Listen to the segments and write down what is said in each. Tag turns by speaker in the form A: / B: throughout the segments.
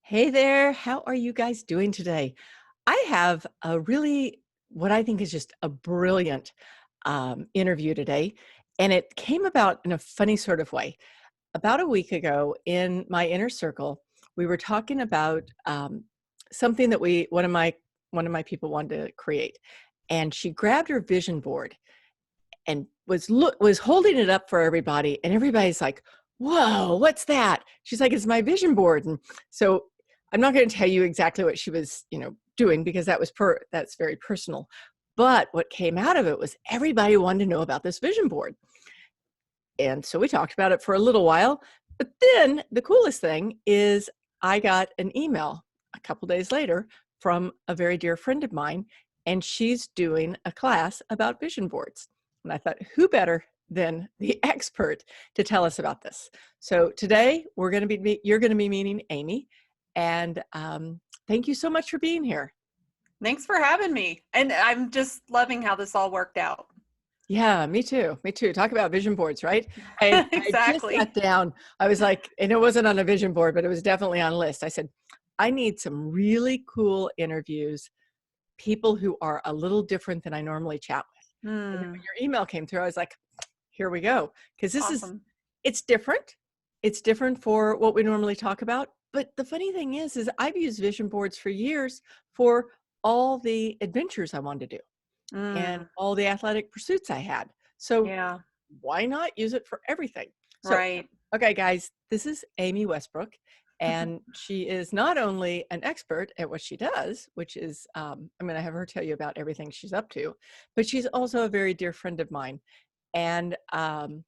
A: Hey there, how are you guys doing today? I have a really, what I think is just a brilliant interview today, and it came about in a funny sort of way. About a week ago, in my inner circle, we were talking about something that one of my people wanted to create, and she grabbed her vision board and was holding it up for everybody, and everybody's like, "Whoa, what's that?" She's like, "It's my vision board." And so I'm not going to tell you exactly what she was, doing, because that's very personal. But what came out of it was everybody wanted to know about this vision board. And so we talked about it for a little while. But then the coolest thing is I got an email a couple days later from a very dear friend of mine, and she's doing a class about vision boards. And I thought, who better than the expert to tell us about this? So today you're going to be meeting Amy, and thank you so much for being here.
B: Thanks for having me. And I'm just loving how this all worked out.
A: Yeah, me too. Me too. Talk about vision boards, right? I just sat
B: Exactly.
A: down. I was like, and it wasn't on a vision board, but it was definitely on a list. I said, I need some really cool interviews, people who are a little different than I normally chat with. And then when
B: Hmm.
A: your email came through, I was like, here we go. Because
B: Awesome.
A: it's different. It's different for what we normally talk about. But the funny thing is I've used vision boards for years for all the adventures I wanted to do and
B: Mm.
A: all the athletic pursuits I had. So
B: Yeah.
A: why not use it for everything? So,
B: Right.
A: okay, guys, this is Amy Westbrook, and she is not only an expert at what she does, which is, I'm going to have her tell you about everything she's up to, but she's also a very dear friend of mine. And, um,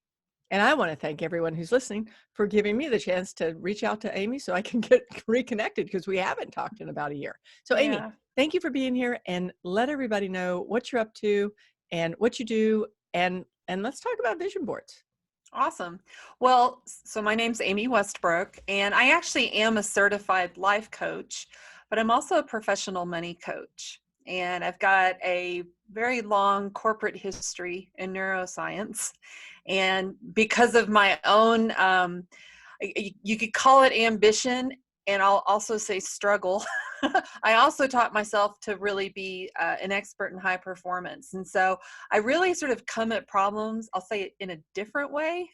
A: and I want to thank everyone who's listening for giving me the chance to reach out to Amy so I can get reconnected, because we haven't talked in about a year. So, Amy,
B: Yeah.
A: thank you for being here, and let everybody know what you're up to and what you do, and let's talk about vision boards.
B: Awesome. Well, so my name's Amy Westbrook, and I actually am a certified life coach, but I'm also a professional money coach. And I've got a very long corporate history in neuroscience. And because of my own, you could call it ambition, and I'll also say struggle. I also taught myself to really be an expert in high performance. And so I really sort of come at problems, I'll say it in a different way,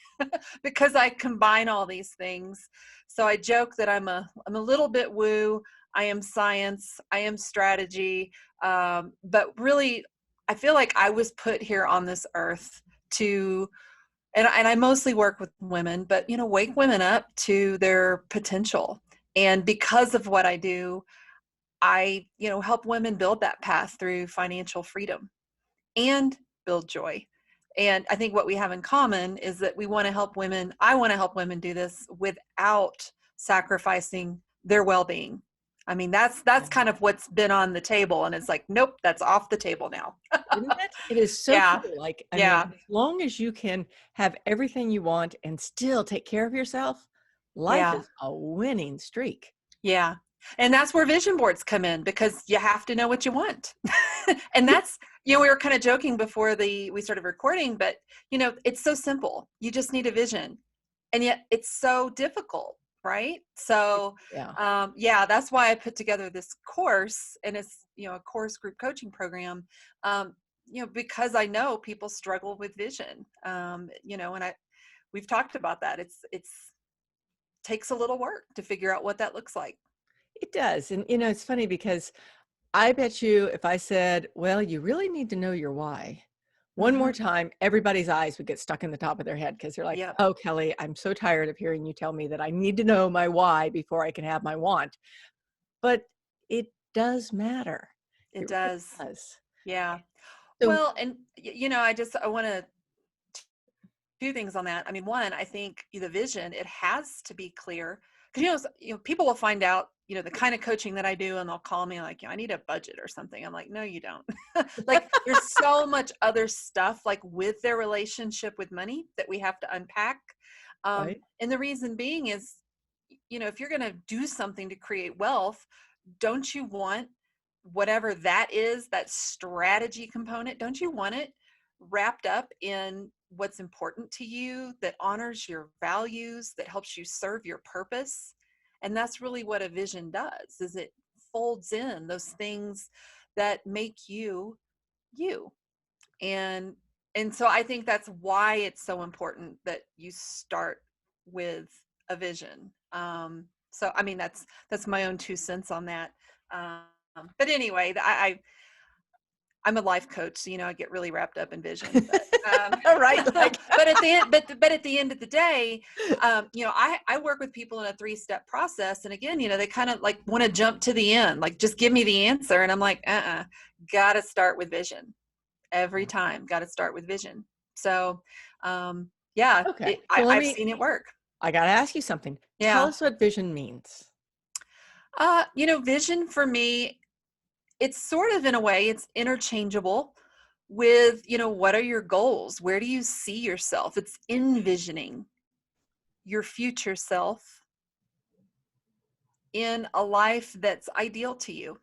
B: because I combine all these things. So I joke that I'm a little bit woo. I am science. I am strategy. But really, I feel like I was put here on this earth to, and I mostly work with women, but wake women up to their potential. And because of what I do, I help women build that path through financial freedom and build joy. And I think what we have in common is that we want to help women. I want to help women do this without sacrificing their well-being. I mean, that's kind of what's been on the table, and it's like, nope, that's off the table now.
A: Isn't it? It is so
B: Yeah,
A: cool. Like, I mean,
B: yeah,
A: as long as you can have everything you want and still take care of yourself, life
B: yeah,
A: is a winning streak.
B: yeah. And that's where vision boards come in, because you have to know what you want. And that's, we were kind of joking before we started recording, but it's so simple. You just need a vision. And yet it's so difficult, right? So
A: Yeah.
B: yeah, that's why I put together this course, and it's a course group coaching program, because I know people struggle with vision, and we've talked about that. It's takes a little work to figure out what that looks like.
A: It does. And, it's funny because I bet you if I said, well, you really need to know your why, one more time, everybody's eyes would get stuck in the top of their head, because they're like,
B: Yep,
A: oh, Kelly, I'm so tired of hearing you tell me that I need to know my why before I can have my want. But it does matter.
B: it
A: It really
B: does.
A: does.
B: Yeah.
A: So,
B: Well, and I want to two things on that. I mean, one, I think the vision, it has to be clear, because people will find out the kind of coaching that I do, and they'll call me like, I need a budget or something. I'm like, no, you don't. Like, there's so much other stuff, like, with their relationship with money, that we have to unpack.
A: right.
B: And the reason being is, if you're going to do something to create wealth, don't you want whatever that is, that strategy component, don't you want it wrapped up in what's important to you, that honors your values, that helps you serve your purpose? And that's really what a vision does, is it folds in those things that make you you. And so I think that's why it's so important that you start with a vision. So I mean, that's my own 2 cents on that. But anyway, I'm a life coach, so I get really wrapped up in vision. But
A: Right, like
B: but at the end, but at the end of the day, I work with people in a 3-step process, and again, they kind of like want to jump to the end, like just give me the answer, and I'm like, gotta start with vision every time. Got to start with vision. So, yeah,
A: okay. So
B: I've seen it work.
A: I got to ask you something. Tell
B: Yeah.
A: us what vision means.
B: Vision for me, it's sort of in a way, it's interchangeable with, what are your goals? Where do you see yourself? It's envisioning your future self in a life that's ideal to you.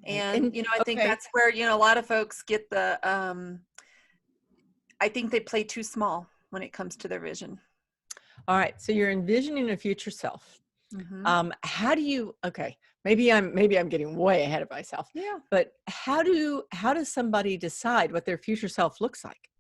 B: And,
A: And
B: I think
A: okay.
B: that's where, a lot of folks get I think they play too small when it comes to their vision.
A: All right. So you're envisioning a future self.
B: Mm-hmm.
A: How do you, okay, maybe I'm getting way ahead of myself,
B: Yeah.
A: but how does somebody decide what their future self looks like?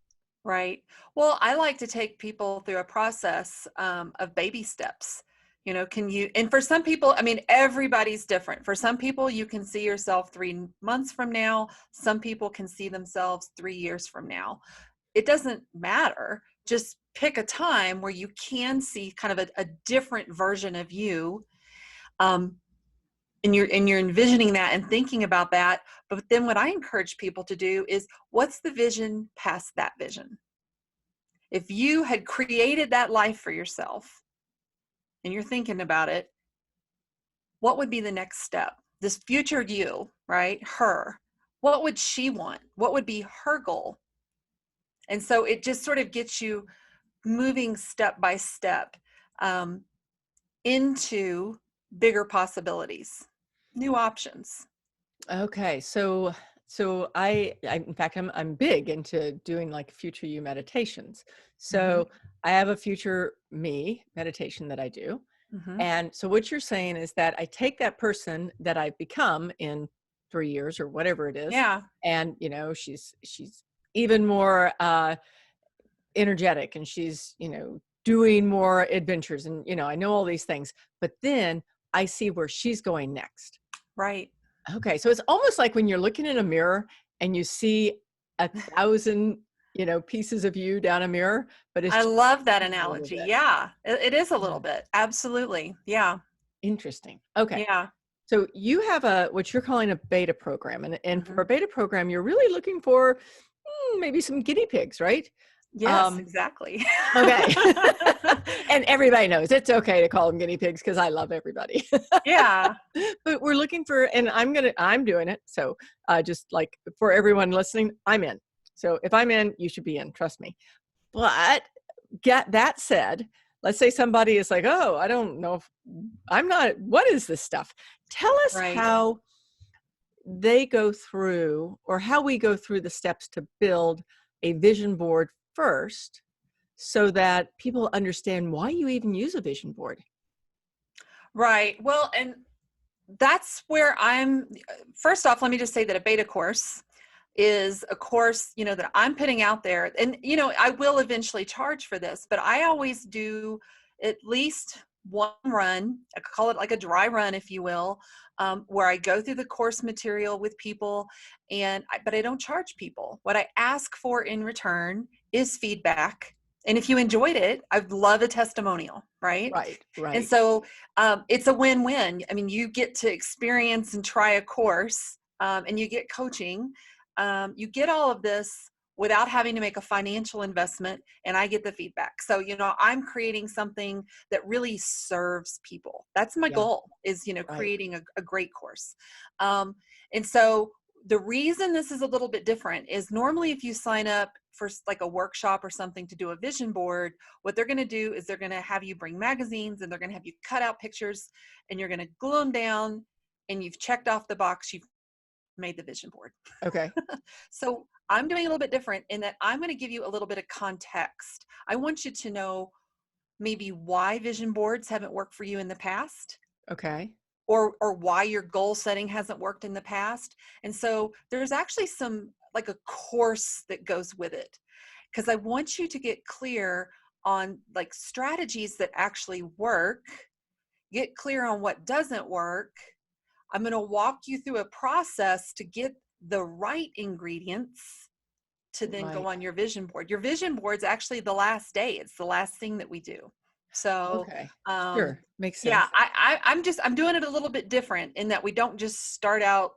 B: Right. Well, I like to take people through a process of baby steps. And for some people, I mean, everybody's different. For some people, you can see yourself 3 months from now. Some people can see themselves 3 years from now. It doesn't matter. Just pick a time where you can see kind of a different version of you. And you're envisioning that and thinking about that. But then what I encourage people to do is, what's the vision past that vision? If you had created that life for yourself and you're thinking about it, what would be the next step? This future you, right? Her. What would she want? What would be her goal? And so it just sort of gets you moving step by step into bigger possibilities, new options.
A: Okay. So I in fact I'm big into doing like future you meditations.
B: Mm-hmm.
A: So I have a future me meditation that I do.
B: Mm-hmm.
A: And so what you're saying is that I take that person that I've become in 3 years or whatever it is,
B: Yeah.
A: and she's even more energetic, and she's doing more adventures, and I know all these things, but then I see where she's going next.
B: Right.
A: Okay, so it's almost like when you're looking in a mirror and you see 1,000 pieces of you down a mirror, but it's
B: I
A: just
B: love that
A: a little
B: analogy.
A: bit.
B: Yeah, it is a little
A: Yeah.
B: bit. Absolutely. Yeah.
A: Interesting. Okay.
B: Yeah.
A: So you have what you're calling a beta program, and for
B: Mm-hmm.
A: a beta program, you're really looking for maybe some guinea pigs, right?
B: Yes,
A: Um,
B: exactly.
A: okay, and everybody knows it's okay to call them guinea pigs because I love everybody.
B: Yeah.
A: But we're looking for, and I'm doing it. So just like for everyone listening, I'm in. So if I'm in, you should be in. Trust me. But get that said, let's say somebody is like, oh, I don't know if I'm not, what is this stuff? Tell us
B: Right.
A: how they go through, or how we go through the steps to build a vision board first, so that people understand why you even use a vision board.
B: Right. Well, and that's where first off, let me just say that a beta course is a course, that I'm putting out there. And, I will eventually charge for this, but I always do at least one run. I call it like a dry run, if you will, where I go through the course material with people, but I don't charge people. What I ask for in return is feedback. And if you enjoyed it, I'd love a testimonial, right?
A: Right,
B: And
A: right.
B: so it's a win-win. I mean, you get to experience and try a course, and you get coaching. You get all of this without having to make a financial investment, and I get the feedback. So, I'm creating something that really serves people. That's my
A: Yeah,
B: goal, is,
A: right.
B: creating a great course. And so the reason this is a little bit different is, normally if you sign up for like a workshop or something to do a vision board, what they're going to do is they're going to have you bring magazines, and they're going to have you cut out pictures, and you're going to glue them down, and you've checked off the box, you've made the vision board.
A: Okay.
B: So I'm doing a little bit different in that I'm going to give you a little bit of context. I want you to know maybe why vision boards haven't worked for you in the past,
A: Okay.
B: or why your goal setting hasn't worked in the past. And so there's actually some, like, a course that goes with it, because I want you to get clear on, like, strategies that actually work, get clear on what doesn't work. I'm going to walk you through a process to get the right ingredients to then go
A: Right.
B: on your vision board. Your vision board's actually the last day. It's the last thing that we do. So,
A: Okay.
B: um,
A: Sure. Makes
B: yeah,
A: sense.
B: I'm doing it a little bit different in that we don't just start out,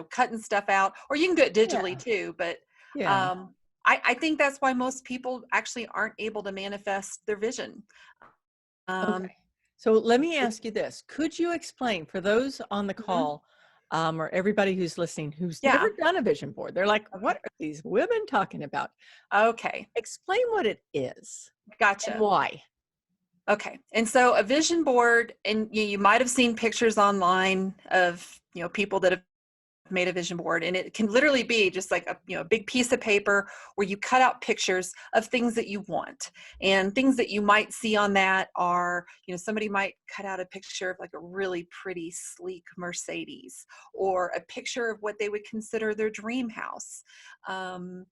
B: cutting stuff out, or you can do it digitally
A: Yeah.
B: too. But
A: Yeah.
B: um, I think that's why most people actually aren't able to manifest their vision.
A: Okay.
B: Um,
A: So let me
B: it,
A: ask you this. Could you explain for those on the
B: mhm,
A: call, or everybody who's listening who's never
B: yeah.
A: done a vision board? They're like, what
B: Okay.
A: are these women talking about?
B: Okay.
A: Explain what it is and
B: Gotcha.
A: why.
B: Okay. And so a vision board, and you might have seen pictures online of, people that have made a vision board, and it can literally be just like a big piece of paper where you cut out pictures of things that you want. And things that you might see on that are, somebody might cut out a picture of like a really pretty sleek Mercedes, or a picture of what they would consider their dream house. um,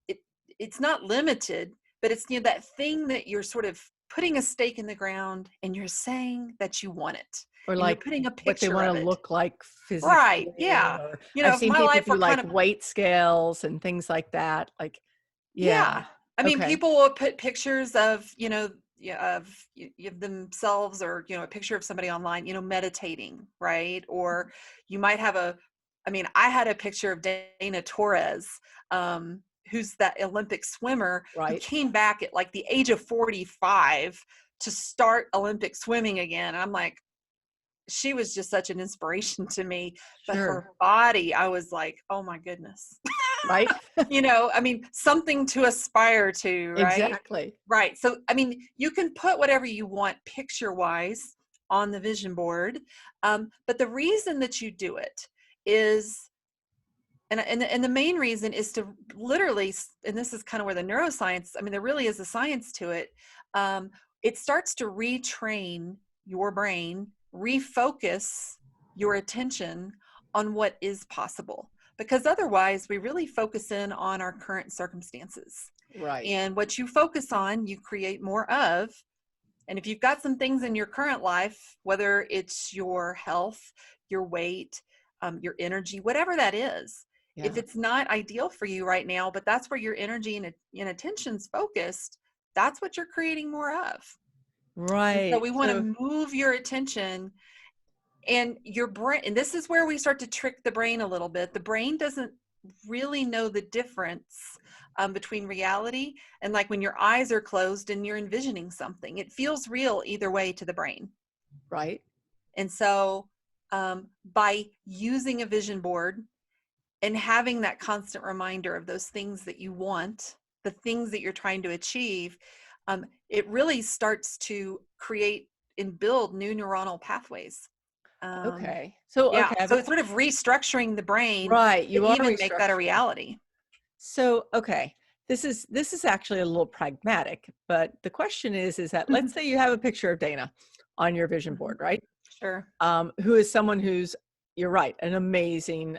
B: it, it's not limited, but it's, that thing that you're sort of putting a stake in the ground and you're saying that you want it,
A: Or
B: and you're
A: like
B: putting a
A: what they
B: picture
A: want to
B: of it.
A: look like
B: Right.
A: physically,
B: Yeah.
A: or I've
B: If
A: seen
B: my
A: people
B: life
A: do
B: were kind
A: like
B: of,
A: weight scales and things like that. Like,
B: yeah.
A: yeah.
B: I mean,
A: Okay.
B: people will put pictures of, yeah, of themselves, or, a picture of somebody online, meditating, right? Or you might have I had a picture of Dana Torres, who's that Olympic swimmer who
A: Right.
B: came back at like the age of 45 to start Olympic swimming again. And I'm like, she was just such an inspiration to me, but her
A: Sure.
B: body, I was like, oh my goodness.
A: Right.
B: Something to aspire to, right?
A: Exactly.
B: Right. So, you can put whatever you want picture wise on the vision board. But the reason that you do it is, and the main reason is to literally, and this is kind of where the neuroscience, there really is a science to it. Um, it starts to retrain your brain, refocus your attention on what is possible. Because otherwise, we really focus in on our current circumstances.
A: Right.
B: And what you focus on, you create more of. And if you've got some things in your current life, whether it's your health, your weight, your energy, whatever that is, if
A: Yeah.
B: it's not ideal for you right now, but that's where your energy and attention's focused, that's what you're creating more of. And so
A: Right.
B: we want
A: So,
B: to move your attention and your brain. And this is where we start to trick the brain a little bit. The brain doesn't really know the difference between reality and, like, when your eyes are closed and you're envisioning something. It feels real either way to the brain.
A: right.
B: And so by using a vision board and having that constant reminder of those things that you want, the things that you're trying to achieve, it really starts to create and build new neuronal pathways. Um,
A: Okay. So,
B: yeah,
A: okay.
B: so it's sort of restructuring the brain
A: Right.
B: to
A: You are
B: even make that a
A: restructuring.
B: reality.
A: So, okay. This is actually a little pragmatic, but the question is that let's say you have a picture of Dana on your vision
B: Mhm.
A: board, right?
B: Sure.
A: Who is someone who's, you're right, an amazing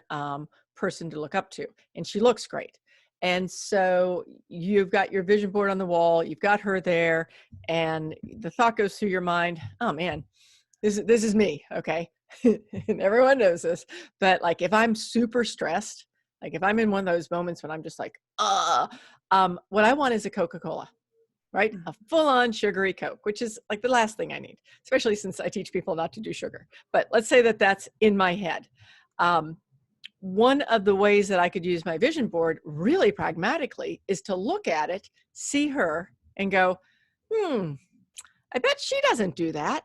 A: person to look up to, and she looks great. And so you've got your vision board on the wall, you've got her there, and the thought goes through your mind, oh man, this is me, okay? And everyone knows this, but like if I'm super stressed, like if I'm in one of those moments when I'm just like, what I want is a Coca-Cola, right?
B: Mhm.
A: A full-on sugary Coke, which is like the last thing I need, especially since I teach people not to do sugar. But let's say that that's in my head. Um, One of the ways that I could use my vision board really pragmatically is to look at it, see her, and go, I bet she doesn't do that,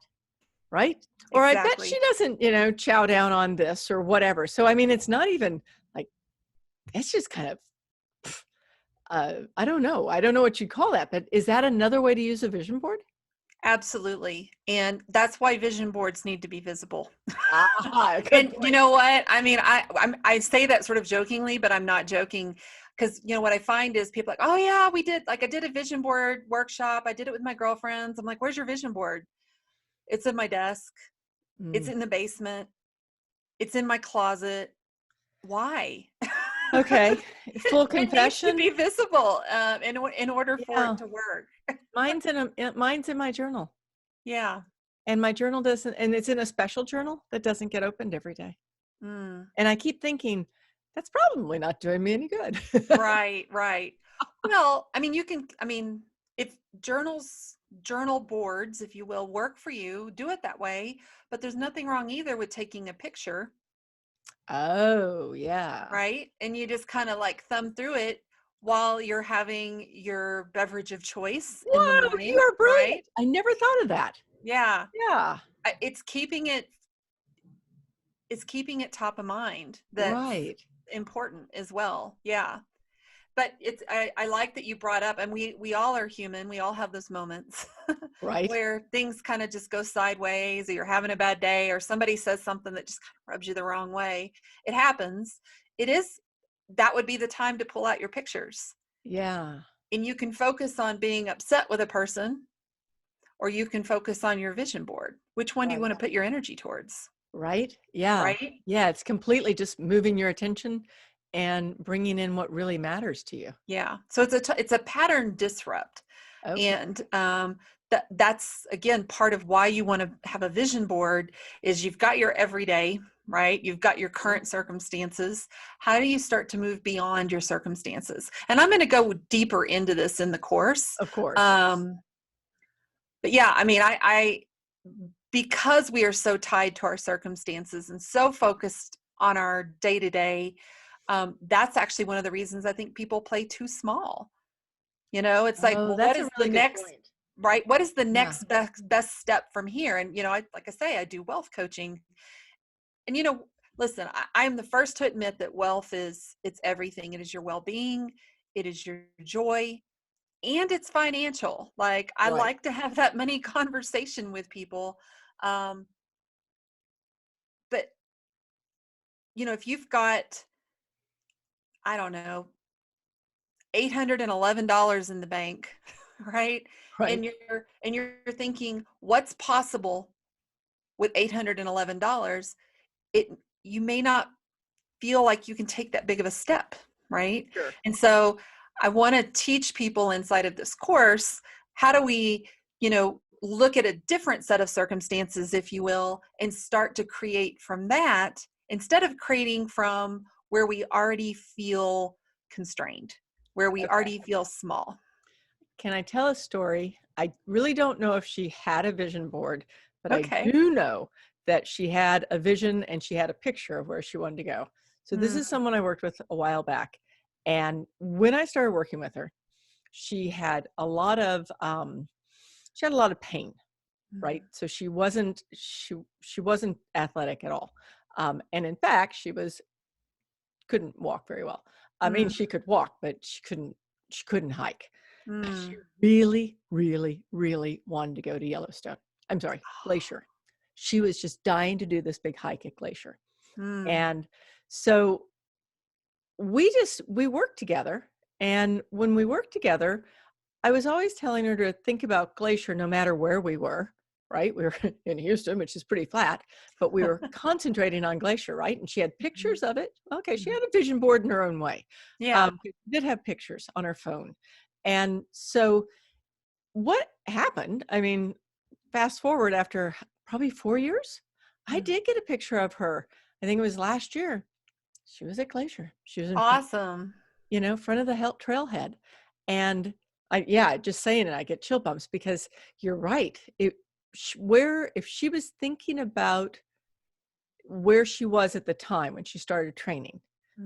A: right? Or I bet she
B: Exactly.
A: doesn't, chow down on this or whatever. So, I mean, it's not even like, it's just kind of, I don't know. I don't know what you call that, but is that another way to use a vision board?
B: Absolutely. And that's why vision boards need to be visible.
A: Ah, good
B: And you
A: point.
B: know what? I say that sort of jokingly, but I'm not joking. because, what I find is people are like, oh yeah, I did a vision board workshop. I did it with my girlfriends. I'm like, where's your vision board? It's in my desk. It's
A: Mm.
B: in the basement. It's in my closet. Why?
A: Okay. Full
B: It needs to
A: confession.
B: be visible in order for it
A: Yeah.
B: to work.
A: Mine's in my journal.
B: Yeah.
A: And my journal doesn't, and it's in a special journal that doesn't get opened every day.
B: Mm.
A: And I keep thinking, that's probably not doing me any good.
B: Right, right. Well, if journal boards, if you will, work for you, do it that way. But there's nothing wrong either with taking a picture,
A: Oh, yeah.
B: right? And you just kind of like thumb through it while you're having your beverage of choice in the
A: Whoa, you
B: morning,
A: are brilliant.
B: right?
A: I never thought of that.
B: Yeah.
A: Yeah,
B: It's keeping it top of mind. That's
A: right,
B: important as well. Yeah. But I like that you brought up, and we all are human. We all have those moments
A: right.
B: where things kind of just go sideways, or you're having a bad day, or somebody says something that just kind of rubs you the wrong way. It happens. That would be the time to pull out your pictures,
A: Yeah,
B: and you can focus on being upset with a person, or you can focus on your vision board. Which one do you
A: right,
B: want to put your energy towards?
A: right. Yeah,
B: Right?
A: yeah. It's completely just moving your attention and bringing in what really matters to you.
B: Yeah. So it's a pattern disrupt.
A: Okay.
B: And that's again part of why you want to have a vision board is you've got your everyday, right? You've got your
A: Mhm.
B: current circumstances. How do you start to move beyond your circumstances? And I'm going to go deeper into this in the course.
A: Of course.
B: Um, but yeah, I because we are so tied to our circumstances and so focused on our day to day, that's actually one of the reasons I think people play too small. It's like,
A: Oh,
B: well, what
A: that's a
B: is the
A: really good
B: next,
A: point.
B: right? What is the
A: Yeah,
B: next best step from here? And, like I say, I do wealth coaching. And, listen, I'm the first to admit that wealth it's everything. It is your well-being. It is your joy, and it's financial. Like, I
A: right.
B: like to have that money conversation with people. Um, but, if you've got, I don't know, $811 in the bank, right?
A: Right.
B: And you're thinking, what's possible with $811? it You may not feel like you can take that big of a step, right?
A: Sure.
B: And so I want to teach people inside of this course, how do we, look at a different set of circumstances, if you will, and start to create from that instead of creating from where we already feel constrained, where we
A: Okay.
B: already feel small.
A: Can I tell a story? I really don't know if she had a vision board, but I
B: Okay.
A: do know that she had a vision and she had a picture of where she wanted to go. So this
B: Mm,
A: is someone I worked with a while back. And when I started working with her, she had a lot of pain, right?
B: mm,
A: So she wasn't athletic at all. And in fact, couldn't walk very well. I mean,
B: mm,
A: she could walk, but she couldn't hike. But she
B: mm.
A: really, really, really wanted to go to Yellowstone. I'm sorry, Glacier. She was just dying to do this big hike at Glacier.
B: Mm,
A: And so we worked together. And when we worked together, I was always telling her to think about Glacier no matter where we were, right? We were in Houston, which is pretty flat, but we were concentrating on Glacier, right? And she had
B: mhm,
A: pictures of it. Okay, she
B: mhm.
A: had a vision board in her own way.
B: Yeah.
A: She did have pictures on her phone. And so what happened, I mean, fast forward after probably 4 years, I
B: Mm.
A: did get a picture of her. I think it was last year. She was at Glacier. She was in front,
B: Awesome.
A: front of the trailhead. And yeah, just saying it, I get chill bumps because you're right. If she was thinking about where she was at the time when she started training,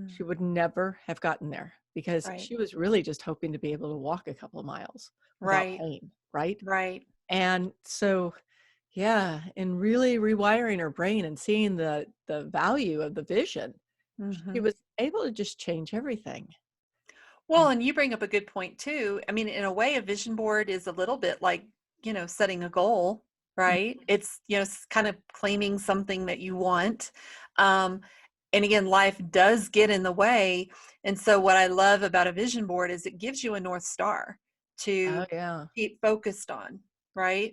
A: she
B: Mm.
A: would never have gotten there because
B: Right.
A: she was really just hoping to be able to walk a couple of miles without
B: Right.
A: pain, right?
B: Right.
A: And so, yeah, and really rewiring her brain and seeing the value of the vision, she
B: Hmm.
A: was able to just change everything.
B: Well, and you bring up a good point too. In a way, a vision board is a little bit like, setting a goal,
A: Mm,
B: right? It's, kind of claiming something that you want. Um, And again, life does get in the way. And so what I love about a vision board is it gives you a North Star to
A: Oh, yeah.
B: keep focused on, right?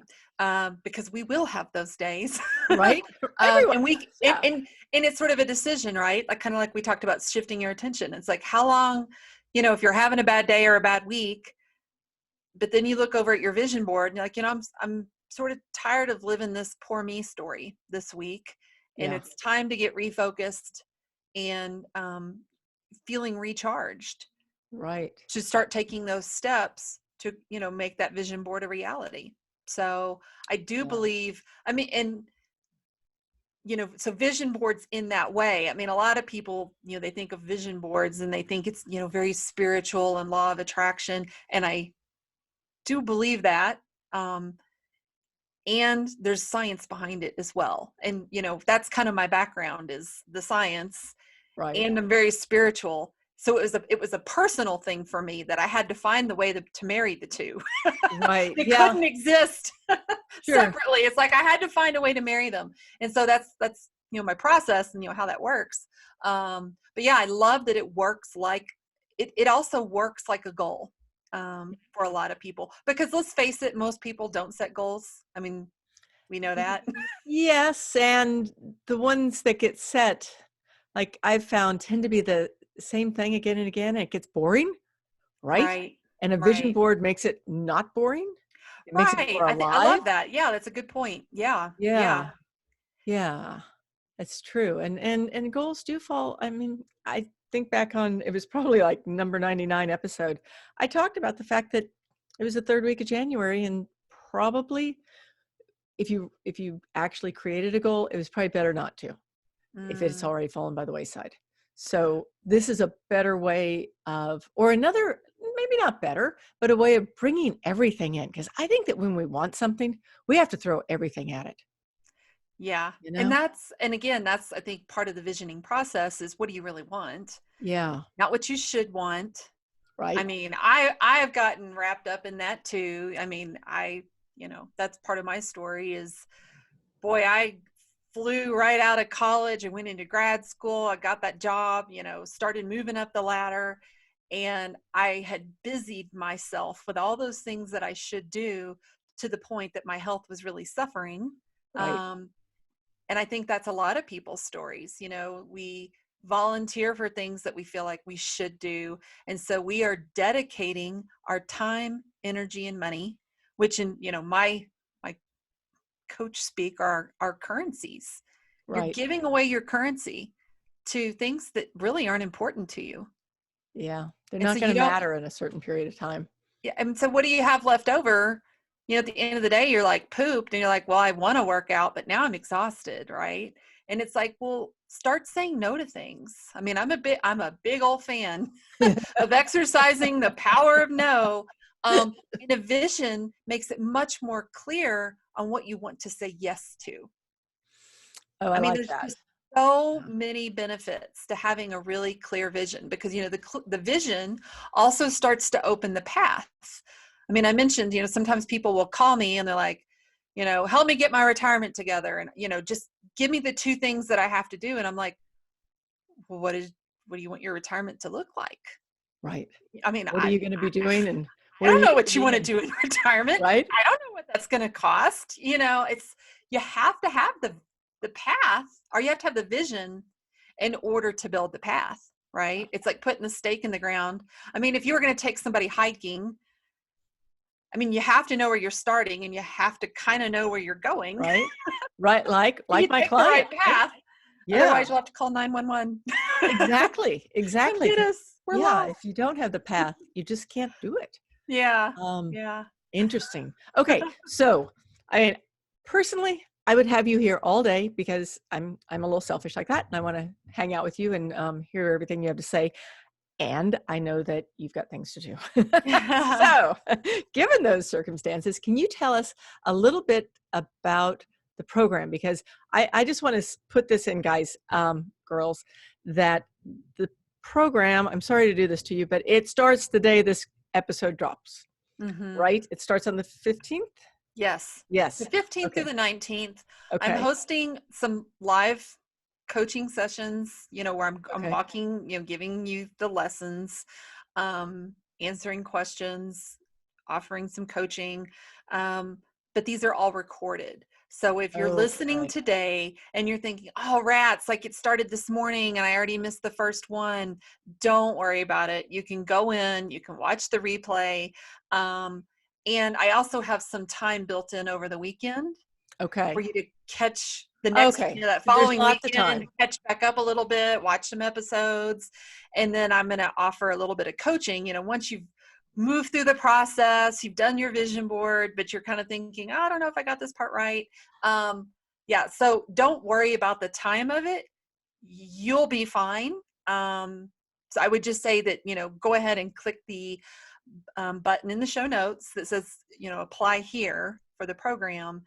B: Because we will have those days.
A: Right? Everyone
B: And
A: does, yeah.
B: and it's sort of a decision, right? Like kind of like we talked about shifting your attention. It's like how long, if you're having a bad day or a bad week, but then you look over at your vision board and you're like, I'm sort of tired of living this poor me story this week. And
A: Yeah.
B: it's time to get refocused and feeling recharged
A: Right.
B: to start taking those steps to, make that vision board a reality. So I do
A: Yeah.
B: believe, I mean, and, so vision boards in that way. I mean, a lot of people, they think of vision boards and they think it's, very spiritual and law of attraction. And I do believe that. And there's science behind it as well. And, that's kind of my background is the science,
A: Right.
B: and I'm very spiritual. So it was a personal thing for me that I had to find the way to marry the two.
A: Right.
B: They
A: Yeah.
B: couldn't exist
A: Sure.
B: separately. It's like I had to find a way to marry them. And so that's my process and how that works. But yeah, I love that it works like it also works like a goal for a lot of people, because let's face it, most people don't set goals. I mean, we know that.
A: Yes, and the ones that get set, like I've found, tend to be the same thing again and again. And it gets boring, right?
B: Right.
A: And a vision
B: Right.
A: board makes it not boring. It makes it
B: Right.
A: more
B: I
A: alive.
B: love that. Yeah, that's a good point. Yeah. Yeah.
A: Yeah. Yeah. It's true. And goals do fall. I mean, I think back on, it was probably like number 99 episode. I talked about the fact that it was the third week of January, and probably if you actually created a goal, it was probably better not to, if it's
B: Mm.
A: already fallen by the wayside. So this is a better way of, or another, maybe not better, but a way of bringing everything in. Because I think that when we want something, we have to throw everything at it,
B: Yeah.
A: you know?
B: And again, that's, I think, part of the visioning process is, what do you really want?
A: Yeah.
B: Not what you should want. I
A: Right.
B: mean, I have gotten wrapped up in that too. I mean, that's part of my story is, boy, I flew right out of college and went into grad school. I got that job, started moving up the ladder, and I had busied myself with all those things that I should do, to the point that my health was really suffering.
A: Right.
B: Um, and I think that's a lot of people's stories. We volunteer for things that we feel like we should do. And so we are dedicating our time, energy, and money, which in, my coach speak are our currencies. You're
A: Right.
B: giving away your currency to things that really aren't important to you.
A: Yeah. They're
B: And
A: not
B: so
A: going
B: you
A: to
B: don't,
A: matter in a certain period of time.
B: yeah. And so what do you have left over? At the end of the day, you're like pooped and you're like, well, I want to work out, but now I'm exhausted. Right. And it's like, well, start saying no to things. I mean, I'm a big old fan of exercising the power of no. And a vision makes it much more clear on what you want to say yes to.
A: Oh,
B: I
A: I
B: mean,
A: like
B: there's
A: that.
B: just so
A: Yeah.
B: many benefits to having a really clear vision, because, the vision also starts to open the path. I mean, I mentioned, sometimes people will call me and they're like, help me get my retirement together. And, just give me the two things that I have to do. And I'm like, well, what do you want your retirement to look like?
A: Right.
B: I mean,
A: What are you going to be doing, and
B: I
A: where are
B: don't
A: you
B: know
A: going to
B: what you
A: be?
B: want to
A: And
B: do in retirement.
A: right.
B: I don't know what that's going to cost. You have to have the path, or you have to have the vision in order to build the path, right? It's like putting the stake in the ground. I mean, if you were going to take somebody hiking, I mean, you have to know where you're starting and you have to kind of know where you're going.
A: Right. Right.
B: You
A: Like my
B: take the
A: client.
B: right
A: Right?
B: path.
A: Yeah.
B: Otherwise, you'll have to call 911.
A: Exactly.
B: Come
A: Exactly.
B: get
A: 'Cause,
B: us. We're
A: yeah,
B: lost.
A: if you don't have the path, you just can't do it.
B: Yeah.
A: Um,
B: Yeah.
A: Interesting. Okay, so I mean, personally, I would have you here all day, because I'm a little selfish like that, and I want to hang out with you and hear everything you have to say. And I know that you've got things to do. So, given those circumstances, can you tell us a little bit about the program? Because I just want to put this in, guys, girls, that the program, I'm sorry to do this to you, but it starts the day this episode drops,
B: Hmm.
A: right? It starts on the 15th?
B: Yes. The
A: Yes.
B: 15th through
A: Okay.
B: the 19th. I'm
A: Okay.
B: hosting some live coaching sessions, where I'm
A: Okay.
B: walking, giving you the lessons, answering questions, offering some coaching. But these are all recorded. So if you're listening
A: Okay.
B: today and you're thinking, oh, rats, like it started this morning and I already missed the first one, don't worry about it. You can go in, you can watch the replay. And I also have some time built in over the weekend for
A: Okay.
B: you to catch the next,
A: Okay.
B: that
A: So there's
B: following
A: lots of
B: weekend,
A: time.
B: catch back up a little bit, watch some episodes. And then I'm going to offer a little bit of coaching. Once you've moved through the process, you've done your vision board, but you're kind of thinking, oh, I don't know if I got this part right. Yeah. So don't worry about the time of it. You'll be fine. So I would just say that, go ahead and click the button in the show notes that says, apply here for the program.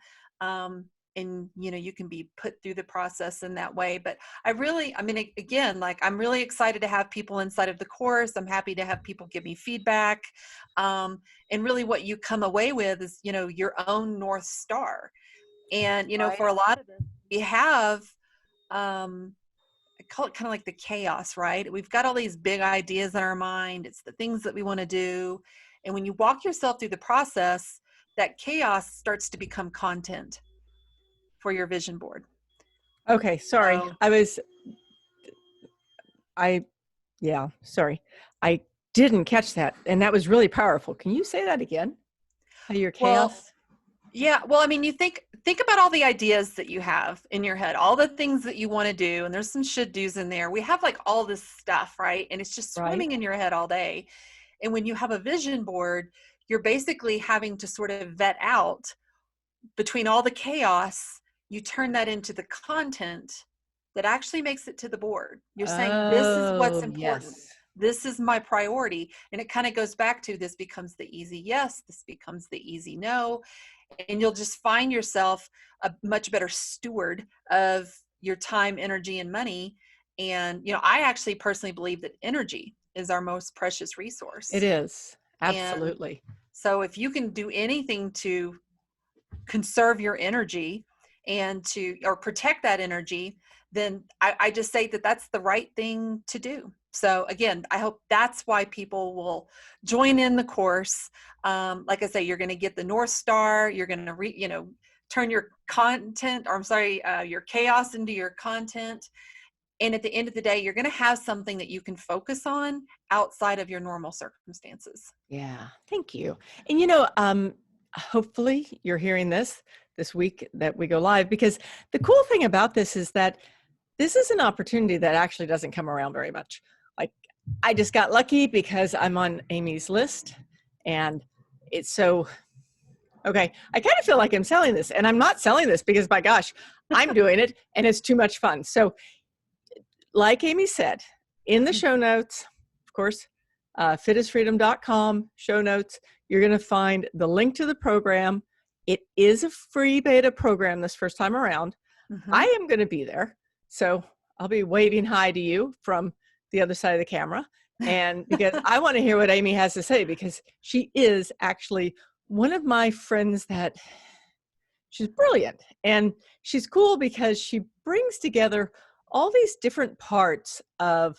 B: And, you can be put through the process in that way. But again, like I'm really excited to have people inside of the course. I'm happy to have people give me feedback. And really what you come away with is, your own North Star. And,
A: Right.
B: for a lot of this, we have, I call it kind of like the chaos, right? We've got all these big ideas in our mind. It's the things that we want to do. And when you walk yourself through the process, that chaos starts to become content for your vision board.
A: Okay. Sorry.
B: So,
A: I, yeah, sorry. I didn't catch that. And that was really powerful. Can you say that again? How your
B: well,
A: chaos?
B: yeah, well, you think about all the ideas that you have in your head, all the things that you want to do, and there's some should do's in there. We have like all this stuff, right? And it's just
A: Right.
B: swimming in your head all day. And when you have a vision board, you're basically having to sort of vet out between all the chaos, you turn that into the content that actually makes it to the board. You're saying, this is what's
A: Oh,
B: important.
A: yes.
B: This is my priority. And it kind of goes back to this becomes the easy yes, this becomes the easy no. And you'll just find yourself a much better steward of your time, energy, and money. And, I actually personally believe that energy is our most precious
A: It
B: resource.
A: is.
B: And
A: Absolutely.
B: so if you can do anything to conserve your energy and or protect that energy, then I just say that that's the right thing to do. So again, I hope that's why people will join in the course. Like I say, you're going to get the North Star. You're going to turn your content, or I'm sorry, your chaos into your content. And at the end of the day, you're going to have something that you can focus on outside of your normal circumstances.
A: Yeah. Thank you. And hopefully you're hearing this week that we go live, because the cool thing about this is that this is an opportunity that actually doesn't come around very much. Like, I just got lucky because I'm on Amy's list, and it's so okay. I kind of feel like I'm selling this, and I'm not selling this because, by gosh, I'm doing it and it's too much fun. So, like Amy said, in the show notes, of course, fitisfreedom.com show notes, you're going to find the link to the program. It is a free beta program this first time around.
B: Mm-hmm.
A: I am going to be there. So I'll be waving hi to you from the other side of the camera. And because I want to hear what Amy has to say, because she is actually one of my friends that she's brilliant. And she's cool because she brings together all these different parts of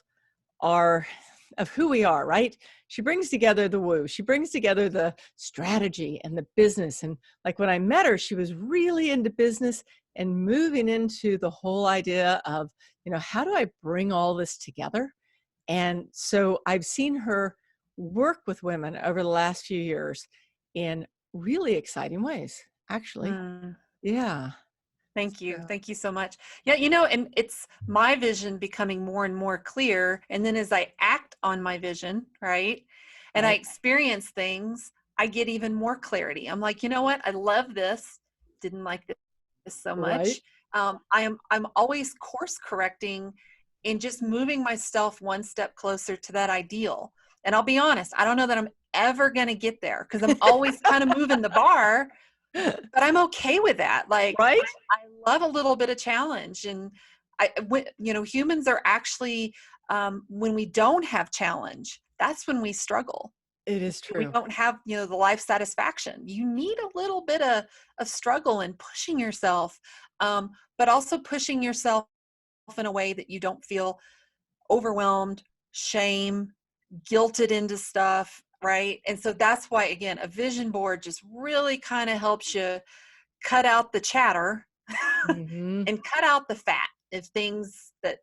A: who we are, right? She brings together the woo. She brings together the strategy and the business. And like when I met her, she was really into business and moving into the whole idea of, how do I bring all this together? And so I've seen her work with women over the last few years in really exciting ways, actually.
B: Mm.
A: Yeah.
B: Thank you.
A: So,
B: Thank you so much. Yeah, and it's my vision becoming more and more clear. And then as I act on my vision, right, and I
A: right.
B: experience things, I get even more clarity. I'm like, you know what? I love this. Didn't like this so
A: Right.
B: much. I'm always course correcting and just moving myself one step closer to that ideal. And I'll be honest, I don't know that I'm ever going to get there because I'm always kind of moving the bar, but I'm okay with that. Like,
A: Right.
B: I love a little bit of challenge. And humans are actually, when we don't have challenge, that's when we struggle.
A: It is
B: We
A: true.
B: don't have, the life satisfaction. You need a little bit of struggle and pushing yourself, but also pushing yourself in a way that you don't feel overwhelmed, shame, guilted into stuff, right? And so that's why, again, a vision board just really kind of helps you cut out the chatter
A: Hmm.
B: and cut out the fat of things that,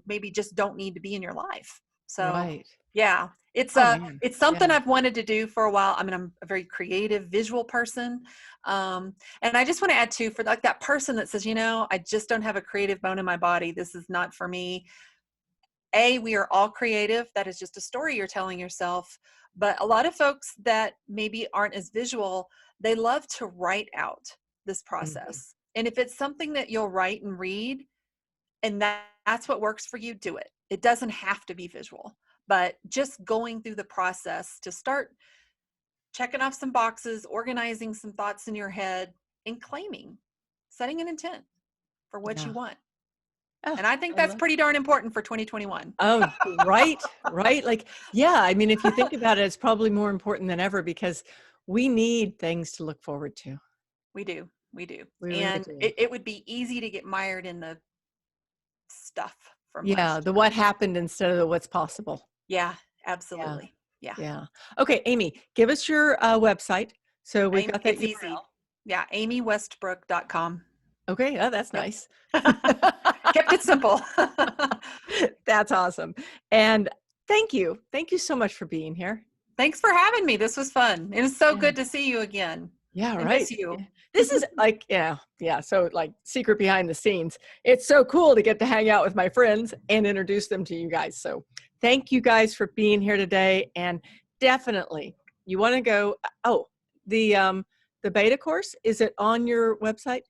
B: maybe just don't need to be in your life. So
A: Right.
B: yeah,
A: Oh, man.
B: it's
A: Yeah.
B: something I've wanted to do for a while. I mean, I'm a very creative visual person. And I just want to add too, for like that person that says, I just don't have a creative bone in my body. This is not for me. We are all creative. That is just a story you're telling yourself. But a lot of folks that maybe aren't as visual, they love to write out this
A: Mhm.
B: process. And if it's something that you'll write and read, and that's what works for you, do it. It doesn't have to be visual, but just going through the process to start checking off some boxes, organizing some thoughts in your head, and claiming, setting an intent for what you
A: Yeah.
B: want.
A: Oh,
B: And I think
A: I
B: that's
A: love.
B: pretty darn important for 2021.
A: Oh, right, right. Like, yeah, I mean, if you think about it, it's probably more important than ever because we need things to look forward to.
B: We do. We do.
A: We really
B: And
A: do.
B: it would be easy to get mired in the stuff from
A: Yeah,
B: last
A: the
B: year.
A: what happened instead of the what's possible.
B: Yeah,
A: Yeah,
B: absolutely. Yeah.
A: yeah. Okay, Amy, give us your website. So we've got that
B: It's easy.
A: URL.
B: Yeah, amywestbrook.com.
A: Okay, oh, that's
B: Yep.
A: nice.
B: Kept it simple.
A: That's awesome. And thank you. Thank you so much for being here.
B: Thanks for having me. This was fun. It was so
A: Yeah.
B: good to see you again.
A: Yeah,
B: I miss
A: right. Yeah.
B: you.
A: This is like, yeah, yeah. So like secret behind the scenes. It's so cool to get to hang out with my friends and introduce them to you guys. So thank you guys for being here today. And definitely you want to go. Oh, the beta course, is it on your website?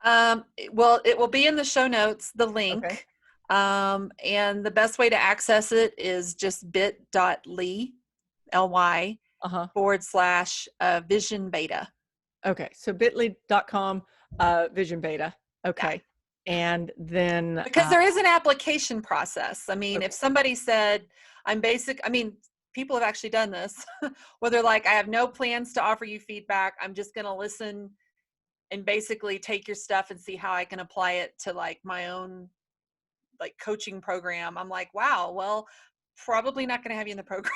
B: Well, it will be in the show notes, the
A: Okay.
B: link. And the best way to access it is just bit.ly, Ly,
A: Uh-huh.
B: / vision beta.
A: Okay. So bit.ly.com, vision beta.
B: Yeah.
A: Okay. And then,
B: Because there is an application process. I mean, if
A: okay.
B: somebody said, people have actually done this, where they're like, I have no plans to offer you feedback. I'm just going to listen and basically take your stuff and see how I can apply it to like my own like coaching program. I'm like, wow, well, probably not going to have you in the program.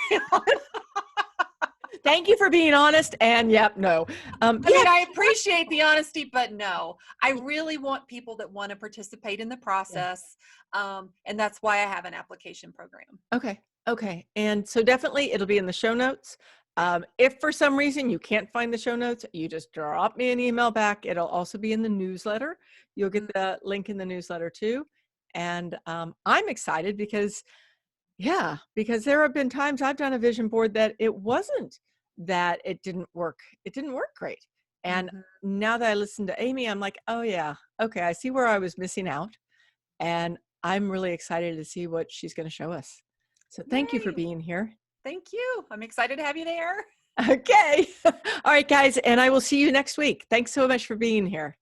A: Thank you for being honest. And yep, no.
B: I
A: Yeah.
B: mean, I appreciate the honesty, but no, I really want people that want to participate in the
A: Yeah.
B: process. And that's why I have an application program.
A: Okay. Okay. And so definitely it'll be in the show notes.
B: Yeah.
A: If for some reason you can't find the show notes, you just drop me an email back. It'll also be in the newsletter. You'll get
B: Mm,
A: the link in the newsletter too. And I'm excited because, yeah, because there have been times I've done a vision board that it wasn't that it didn't work. It didn't work great. And
B: mhm.
A: now that I listen to Amy, I'm like, oh, yeah, okay, I see where I was missing out. And I'm really excited to see what she's going to show us. So thank you for
B: Yay.
A: being here.
B: Thank you. I'm excited to have you there.
A: Okay. All right, guys. And I will see you next week. Thanks so much for being here.